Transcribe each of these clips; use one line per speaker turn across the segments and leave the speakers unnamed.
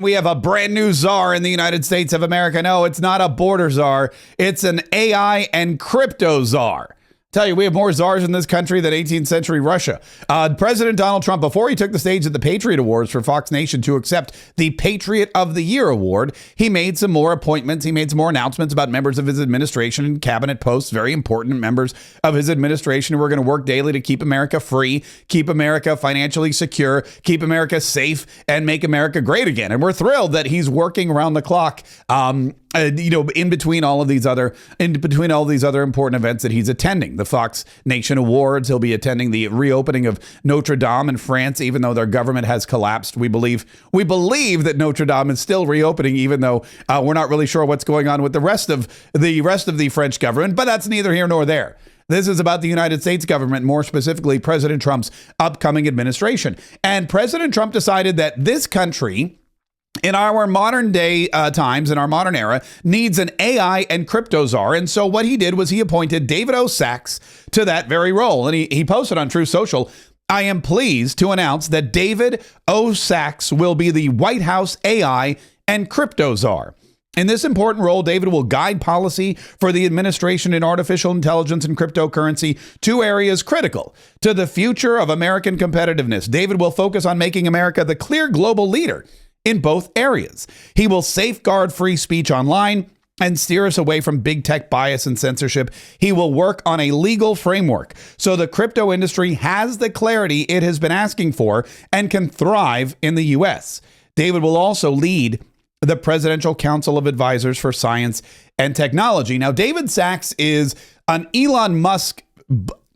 We have a brand new czar in the United States of America. No, it's not a border czar. It's an AI and crypto czar. Tell you, we have more czars in this country than 18th century Russia. President Donald Trump, before he took the stage at the Patriot Awards for Fox Nation to accept the Patriot of the Year award, he made some more appointments. He made some more announcements about members of his administration and cabinet posts, very important members of his administration who are going to work daily to keep America free, keep America financially secure, keep America safe, and make America great again. And we're thrilled that he's working around the clock, in between all these other important events that he's attending. The Fox Nation Awards. He'll be attending the reopening of Notre Dame in France, even though their government has collapsed. We believe that Notre Dame is still reopening, even though we're not really sure what's going on with the rest of the French government. But that's neither here nor there. This is about the United States government, more specifically President Trump's upcoming administration. And President Trump decided that this country, in our modern day times, in our modern era, needs an AI and crypto czar. And so what he did was he appointed David O. Sachs to that very role. And he posted on Truth Social, "I am pleased to announce that David O. Sachs will be the White House AI and crypto czar. In this important role, David will guide policy for the administration in artificial intelligence and cryptocurrency, two areas critical to the future of American competitiveness. David will focus on making America the clear global leader in both areas. He will safeguard free speech online and steer us away from big tech bias and censorship. He will work on a legal framework so the crypto industry has the clarity it has been asking for and can thrive in the U.S. David will also lead the Presidential Council of Advisors for Science and Technology." Now, David Sachs is an Elon Musk,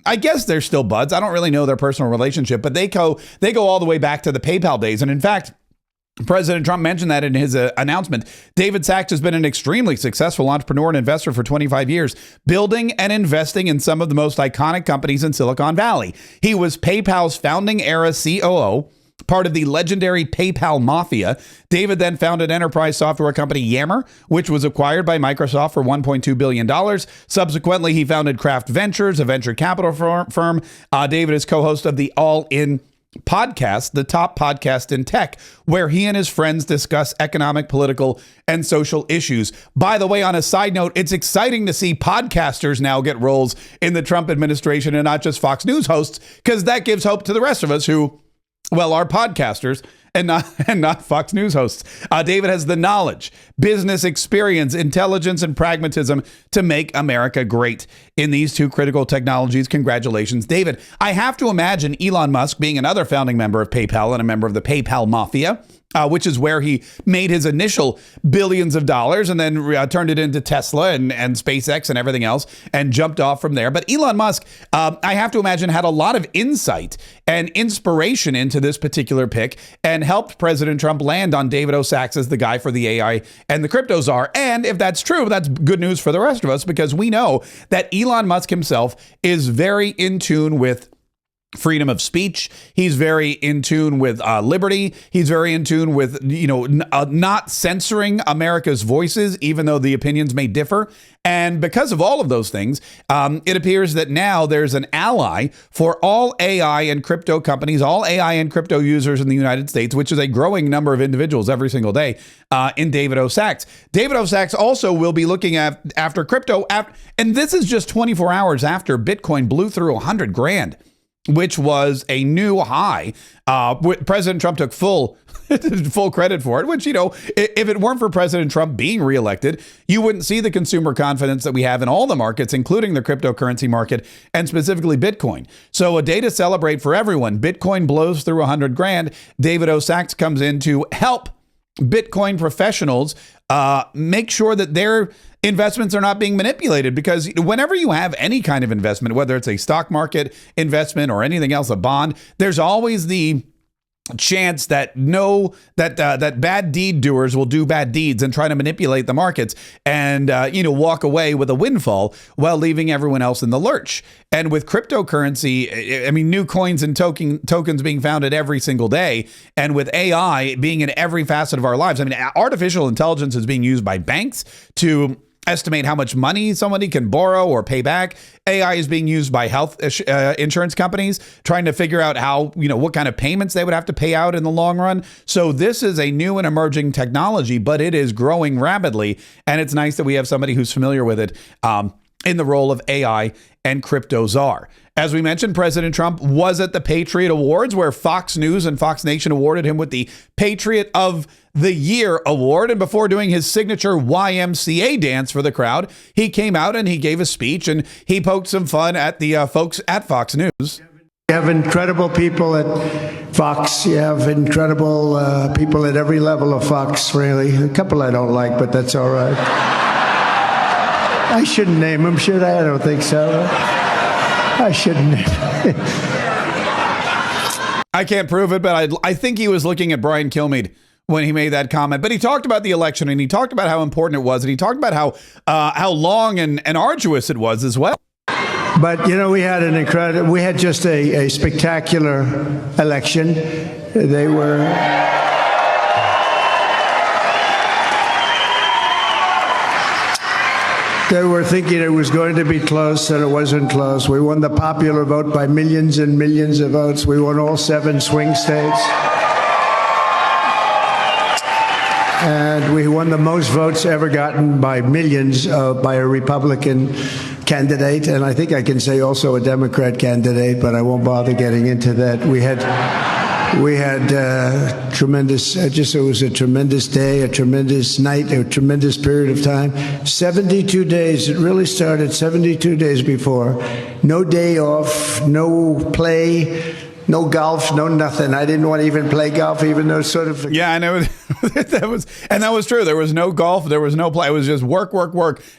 I guess they're still buds. I don't really know their personal relationship, but they go all the way back to the PayPal days. And in fact, President Trump mentioned that in his announcement. David Sachs has been an extremely successful entrepreneur and investor for 25 years, building and investing in some of the most iconic companies in Silicon Valley. He was PayPal's founding era COO, part of the legendary PayPal mafia. David then founded enterprise software company Yammer, which was acquired by Microsoft for $1.2 billion. Subsequently, he founded Kraft Ventures, a venture capital firm. David is co-host of the All In podcast, the top podcast in tech, where he and his friends discuss economic, political, and social issues. By the way, on a side note, it's exciting to see podcasters now get roles in the Trump administration and not just Fox News hosts, because that gives hope to the rest of us who, well, are podcasters and not Fox News hosts. David has the knowledge, business experience, intelligence, and pragmatism to make America great in these two critical technologies. Congratulations, David. I have to imagine Elon Musk, being another founding member of PayPal and a member of the PayPal mafia, which is where he made his initial billions of dollars and then turned it into Tesla and SpaceX and everything else and jumped off from there. But Elon Musk, I have to imagine, had a lot of insight and inspiration into this particular pick and helped President Trump land on David O. Sachs as the guy for the AI and the crypto czar. And if that's true, that's good news for the rest of us, because we know that Elon Musk himself is very in tune with freedom of speech. He's very in tune with liberty. He's very in tune with, not censoring America's voices, even though the opinions may differ. And because of all of those things, it appears that now there's an ally for all AI and crypto companies, all AI and crypto users in the United States, which is a growing number of individuals every single day, in David O. Sachs. David O. Sachs also will be looking after crypto. And this is just 24 hours after Bitcoin blew through 100 grand. Which was a new high. President Trump took full credit for it, which, if it weren't for President Trump being reelected, you wouldn't see the consumer confidence that we have in all the markets, including the cryptocurrency market and specifically Bitcoin. So a day to celebrate for everyone. Bitcoin blows through 100 grand. David O. Sachs comes in to help Bitcoin professionals make sure that their investments are not being manipulated, because whenever you have any kind of investment, whether it's a stock market investment or anything else, a bond, there's always the chance that that bad deed doers will do bad deeds and try to manipulate the markets and walk away with a windfall while leaving everyone else in the lurch. And with cryptocurrency, I mean, new coins and tokens being founded every single day, and with AI being in every facet of our lives, I mean, artificial intelligence is being used by banks to estimate how much money somebody can borrow or pay back. AI is being used by health insurance companies, trying to figure out how, what kind of payments they would have to pay out in the long run. So this is a new and emerging technology, but it is growing rapidly. And it's nice that we have somebody who's familiar with it in the role of AI and crypto czar. As we mentioned, President Trump was at the Patriot Awards, where Fox News and Fox Nation awarded him with the Patriot of the Year award. And before doing his signature YMCA dance for the crowd, he came out and he gave a speech and he poked some fun at the folks at Fox News.
You have incredible people at Fox. You have incredible people at every level of Fox, really. A couple I don't like, but that's all right. I shouldn't name them, should I? I don't think so. I shouldn't name them.
I can't prove it, but I think he was looking at Brian Kilmeade when he made that comment. But he talked about the election, and he talked about how important it was, and he talked about how long and arduous it was as well.
But, we had just a spectacular election. They were thinking it was going to be close, and it wasn't close. We won the popular vote by millions and millions of votes. We won all 7 swing states. And we won the most votes ever gotten by millions by a Republican candidate. And I think I can say also a Democrat candidate, but I won't bother getting into that. We had tremendous, it was a tremendous day, a tremendous night, a tremendous period of time. 72 days, it really started 72 days before. No day off, no play, no golf, no nothing. I didn't want to even play golf, even though sort of...
Yeah, I know. that was true. There was no golf. There was no play. It was just work,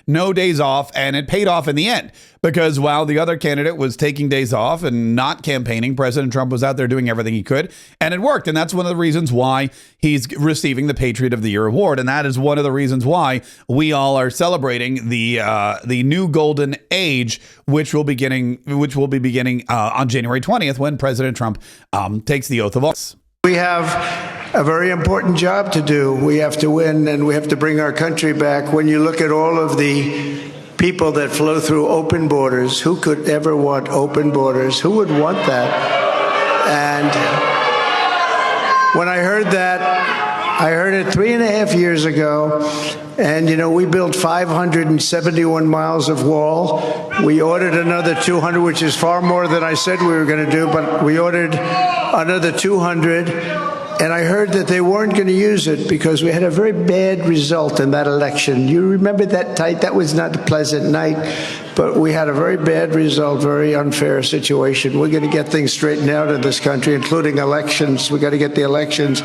no days off. And it paid off in the end, because while the other candidate was taking days off and not campaigning, President Trump was out there doing everything he could, and it worked. And that's one of the reasons why he's receiving the Patriot of the Year award. And that is one of the reasons why we all are celebrating the new golden age, which will be beginning on January 20th, when President Trump takes the oath of office.
We have a very important job to do. We have to win, and we have to bring our country back. When you look at all of the people that flow through open borders, who could ever want open borders? Who would want that? And when I heard that, I heard it 3.5 years ago. And, we built 571 miles of wall. We ordered another 200, which is far more than I said we were going to do, but we ordered another 200. And I heard that they weren't going to use it because we had a very bad result in that election. You remember that night? That was not a pleasant night, but we had a very bad result, very unfair situation. We're going to get things straightened out in this country, including elections. We got to get the elections.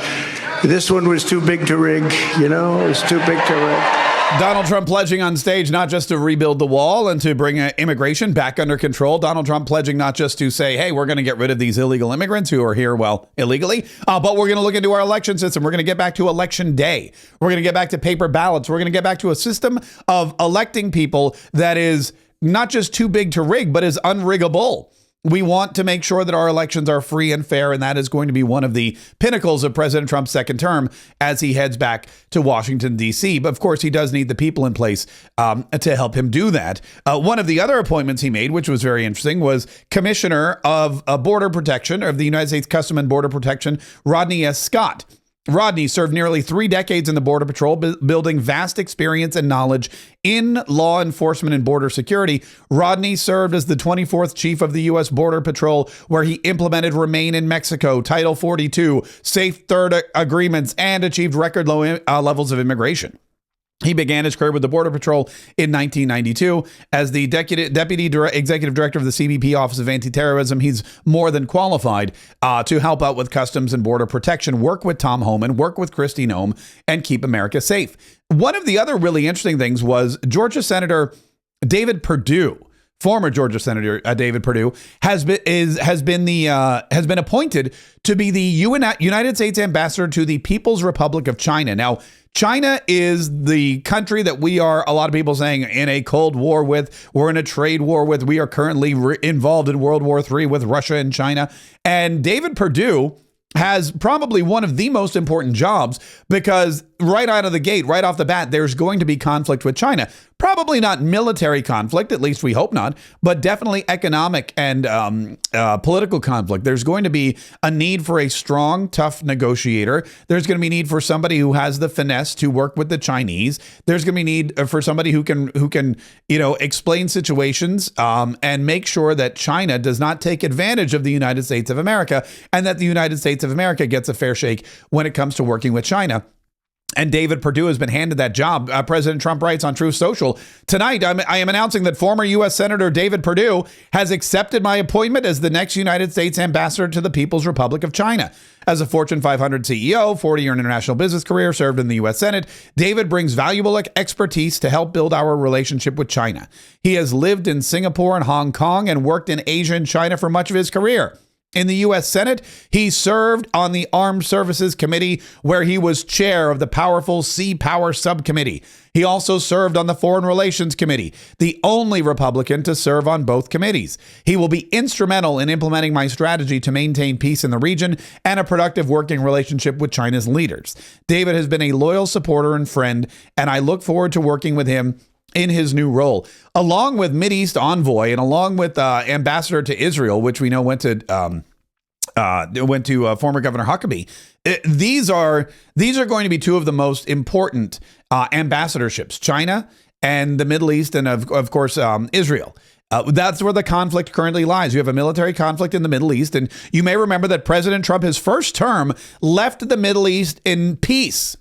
This one was too big to rig, it was too big to rig.
Donald Trump pledging on stage not just to rebuild the wall and to bring immigration back under control. Donald Trump pledging not just to say, hey, we're going to get rid of these illegal immigrants who are here, illegally, but we're going to look into our election system. We're going to get back to election day. We're going to get back to paper ballots. We're going to get back to a system of electing people that is not just too big to rig, but is unriggable. We want to make sure that our elections are free and fair, and that is going to be one of the pinnacles of President Trump's second term as he heads back to Washington, D.C. But of course, he does need the people in place to help him do that. One of the other appointments he made, which was very interesting, was Commissioner of Border Protection of the United States Customs and Border Protection, Rodney S. Scott. Rodney served nearly 3 decades in the Border Patrol, building vast experience and knowledge in law enforcement and border security. Rodney served as the 24th Chief of the U.S. Border Patrol, where he implemented Remain in Mexico, Title 42, Safe Third agreements, and achieved record low levels of immigration. He began his career with the Border Patrol in 1992 as the Deputy Executive Director of the CBP Office of Anti-Terrorism. He's more than qualified to help out with Customs and Border Protection, work with Tom Homan, work with Kristi Noem, and keep America safe. One of the other really interesting things was Georgia Senator David Perdue. Former Georgia Senator David Perdue has been appointed to be the United States ambassador to the People's Republic of China. Now, China is the country that we are, a lot of people saying, in a Cold War with. We're in a trade war with. We are currently involved in World War III with Russia and China. And David Perdue has probably one of the most important jobs, because right out of the gate, right off the bat, there's going to be conflict with China. Probably Probably not military conflict, at least we hope not, but definitely economic and political conflict. There's going to be a need for a strong, tough negotiator. There's going to be need for somebody who has the finesse to work with the Chinese. There's going to be need for somebody who can explain situations and make sure that China does not take advantage of the United States of America, and that the United States of America gets a fair shake when it comes to working with China. And David Perdue has been handed that job. President Trump writes on Truth Social, tonight, I am announcing that former U.S. Senator David Perdue has accepted my appointment as the next United States ambassador to the People's Republic of China. As a Fortune 500 CEO, 40-year international business career, served in the U.S. Senate, David brings valuable expertise to help build our relationship with China. He has lived in Singapore and Hong Kong and worked in Asia and China for much of his career. In the U.S. Senate, he served on the Armed Services Committee, where he was chair of the powerful Sea Power Subcommittee. He also served on the Foreign Relations Committee, the only Republican to serve on both committees. He will be instrumental in implementing my strategy to maintain peace in the region and a productive working relationship with China's leaders. David has been a loyal supporter and friend, and I look forward to working with him in his new role, along with Mideast envoy and along with ambassador to Israel, which we know went to former Governor Huckabee. These are going to be two of the most important ambassadorships: China and the Middle East, and of course Israel. That's where the conflict currently lies. You have a military conflict in the Middle East, and you may remember that President Trump, his first term, left the Middle East in peace.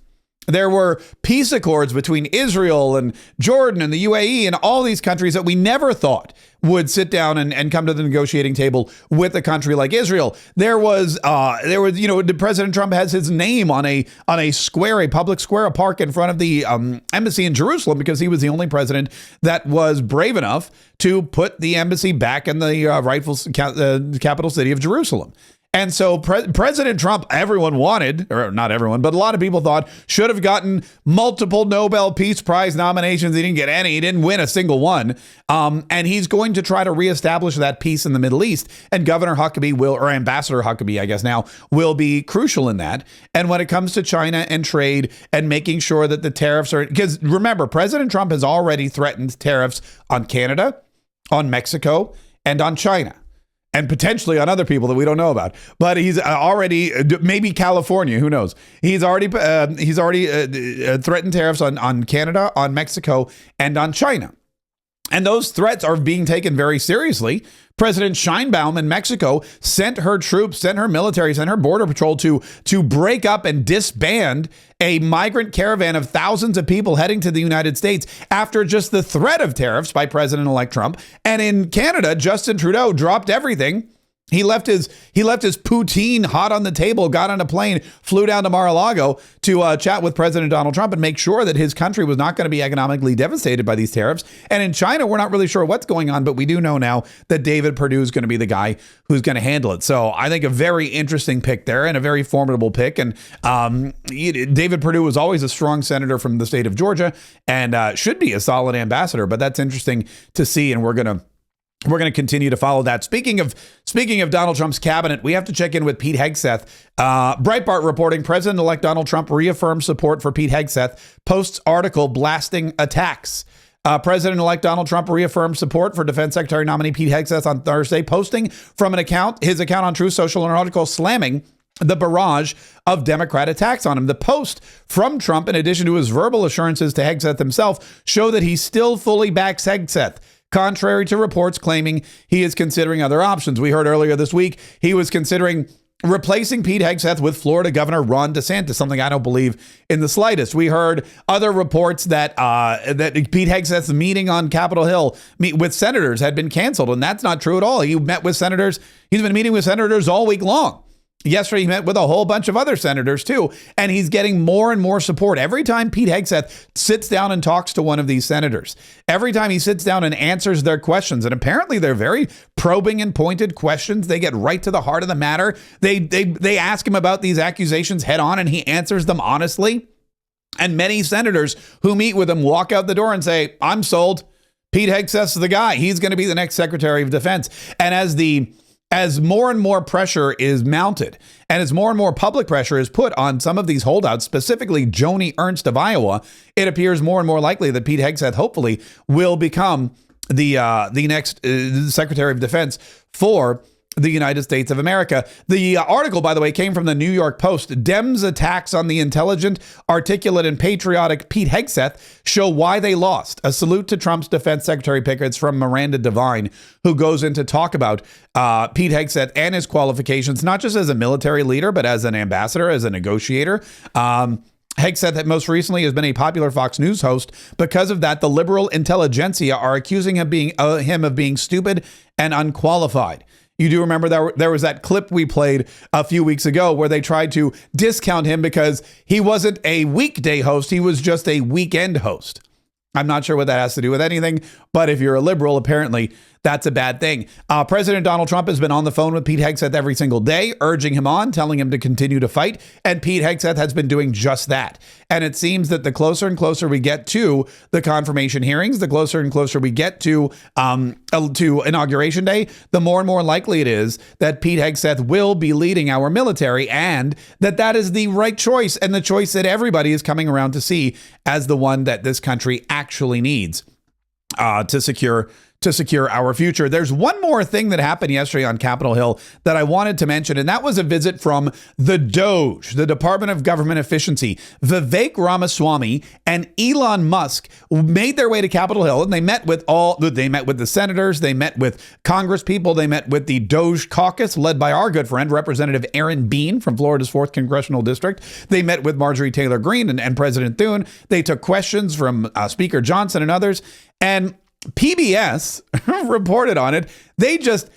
There were peace accords between Israel and Jordan and the UAE and all these countries that we never thought would sit down and come to the negotiating table with a country like Israel. There was, President Trump has his name on a square, a public square, a park in front of the embassy in Jerusalem, because he was the only president that was brave enough to put the embassy back in the rightful capital city of Jerusalem. And so President Trump, everyone wanted, or not everyone, but a lot of people thought, should have gotten multiple Nobel Peace Prize nominations. He didn't get any. He didn't win a single one. And he's going to try to reestablish that peace in the Middle East. And Governor Huckabee or Ambassador Huckabee, I guess now, will be crucial in that. And when it comes to China and trade and making sure that the tariffs are, because remember, President Trump has already threatened tariffs on Canada, on Mexico, and on China. And potentially on other people that we don't know about, but he's already, maybe California, who knows? He's already threatened tariffs on Canada, on Mexico, and on China. And those threats are being taken very seriously. President Sheinbaum in Mexico sent her troops, sent her military, sent her border patrol to break up and disband a migrant caravan of thousands of people heading to the United States after just the threat of tariffs by President-elect Trump. And in Canada, Justin Trudeau dropped everything. He left his poutine hot on the table, got on a plane, flew down to Mar-a-Lago to chat with President Donald Trump and make sure that his country was not going to be economically devastated by these tariffs. And in China, we're not really sure what's going on, but we do know now that David Perdue is going to be the guy who's going to handle it. So I think a very interesting pick there and a very formidable pick. And David Perdue was always a strong senator from the state of Georgia and should be a solid ambassador. But that's interesting to see, and we're going to continue to follow that. Speaking of Donald Trump's cabinet, we have to check in with Pete Hegseth. Breitbart reporting President-elect Donald Trump reaffirms support for Pete Hegseth, posts article blasting attacks. President-elect Donald Trump reaffirmed support for Defense Secretary nominee Pete Hegseth on Thursday, posting from his account on Truth Social an article slamming the barrage of Democrat attacks on him. The post from Trump, in addition to his verbal assurances to Hegseth himself, show that he still fully backs Hegseth, contrary to reports claiming he is considering other options. We heard earlier this week he was considering replacing Pete Hegseth with Florida Governor Ron DeSantis, something I don't believe in the slightest. We heard other reports that Pete Hegseth's meeting on Capitol Hill with senators had been canceled, and that's not true at all. He met with senators. He's been meeting with senators all week long. Yesterday, he met with a whole bunch of other senators, too, and he's getting more and more support. Every time Pete Hegseth sits down and talks to one of these senators, every time he sits down and answers their questions, and apparently they're very probing and pointed questions. They get right to the heart of the matter. They ask him about these accusations head on, and he answers them honestly. And many senators who meet with him walk out the door and say, I'm sold. Pete Hegseth's the guy. He's going to be the next Secretary of Defense. And as the as more and more pressure is mounted and as more and more public pressure is put on some of these holdouts, specifically Joni Ernst of Iowa, it appears more and more likely that Pete Hegseth hopefully will become the next Secretary of Defense for the United States of America. The article, by the way, came from the New York Post. Dems' attacks on the intelligent, articulate, and patriotic Pete Hegseth show why they lost. A salute to Trump's defense secretary pick. It's from Miranda Devine, who goes in to talk about Pete Hegseth and his qualifications, not just as a military leader, but as an ambassador, as a negotiator. Hegseth most recently has been a popular Fox News host. Because of that, the liberal intelligentsia are accusing him of being stupid and unqualified. You do remember there was that clip we played a few weeks ago where they tried to discount him because he wasn't a weekday host. He was just a weekend host. I'm not sure what that has to do with anything, but if you're a liberal, apparently that's a bad thing. President Donald Trump has been on the phone with Pete Hegseth every single day, urging him on, telling him to continue to fight. And Pete Hegseth has been doing just that. And it seems that the closer and closer we get to the confirmation hearings, the closer and closer we get to Inauguration Day, the more and more likely it is that Pete Hegseth will be leading our military, and that is the right choice and the choice that everybody is coming around to see as the one that this country actually needs to secure our future. There's one more thing that happened yesterday on Capitol Hill that I wanted to mention, and that was a visit from the DOGE, the Department of Government Efficiency. Vivek Ramaswamy and Elon Musk made their way to Capitol Hill, and they met with the senators, they met with Congress people, they met with the DOGE caucus led by our good friend, Representative Aaron Bean from Florida's 4th Congressional District. They met with Marjorie Taylor Greene and President Thune. They took questions from Speaker Johnson and others, and PBS reported on it. They just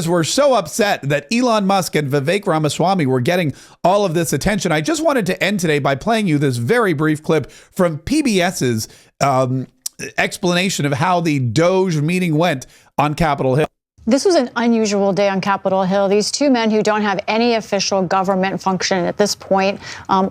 were so upset that Elon Musk and Vivek Ramaswamy were getting all of this attention. I just wanted to end today by playing you this very brief clip from PBS's explanation of how the DOGE meeting went on Capitol Hill.
This was an unusual day on Capitol Hill. These two men who don't have any official government function at this point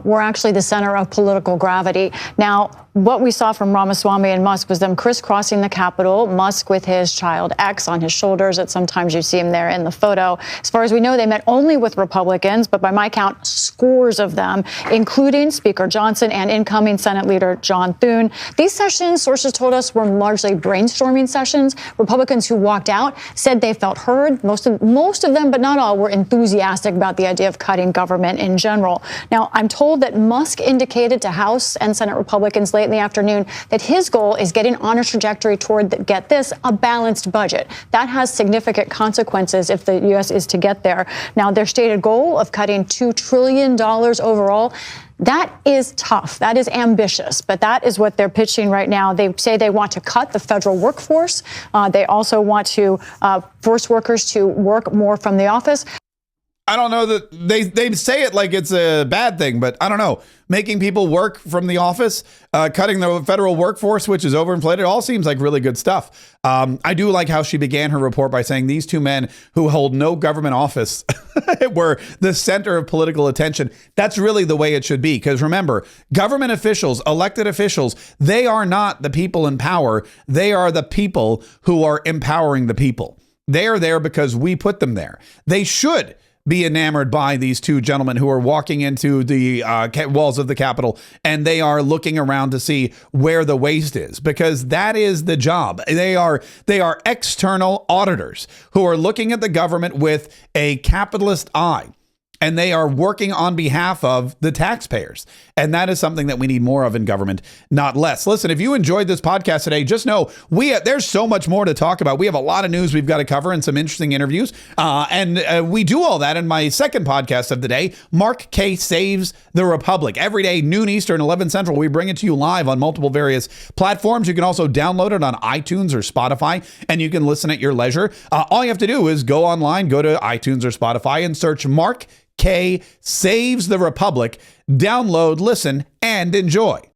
were actually the center of political gravity. Now, what we saw from Ramaswamy and Musk was them crisscrossing the Capitol, Musk with his child X on his shoulders. And sometimes you see him there in the photo. As far as we know, they met only with Republicans, but by my count, scores of them, including Speaker Johnson and incoming Senate Leader John Thune. These sessions, sources told us, were largely brainstorming sessions. Republicans who walked out said they felt heard. Most of them, but not all, were enthusiastic about the idea of cutting government in general. Now, I'm told that Musk indicated to House and Senate Republicans late in the afternoon that his goal is getting on a trajectory toward, get this, a balanced budget. That has significant consequences if the U.S. is to get there. Now, their stated goal of cutting $2 trillion overall, that is tough. That is ambitious, but that is what they're pitching right now. They say they want to cut the federal workforce. They also want to force workers to work more from the office.
I don't know that they say it like it's a bad thing, but I don't know. Making people work from the office, cutting the federal workforce, which is overinflated, all seems like really good stuff. I do like how she began her report by saying these two men who hold no government office were the center of political attention. That's really the way it should be. Because remember, government officials, elected officials, they are not the people in power. They are the people who are empowering the people. They are there because we put them there. They should be enamored by these two gentlemen who are walking into the walls of the Capitol, and they are looking around to see where the waste is, because that is the job. They are external auditors who are looking at the government with a capitalist eye, and they are working on behalf of the taxpayers. And that is something that we need more of in government, not less. Listen, if you enjoyed this podcast today, just know there's so much more to talk about. We have a lot of news we've got to cover and some interesting interviews. And we do all that in my second podcast of the day, Mark Kaye Saves the Republic. Every day, noon Eastern, 11 Central, we bring it to you live on multiple various platforms. You can also download it on iTunes or Spotify, and you can listen at your leisure. All you have to do is go online, go to iTunes or Spotify, and search Mark Kaye Saves the Republic. Download, listen, and enjoy.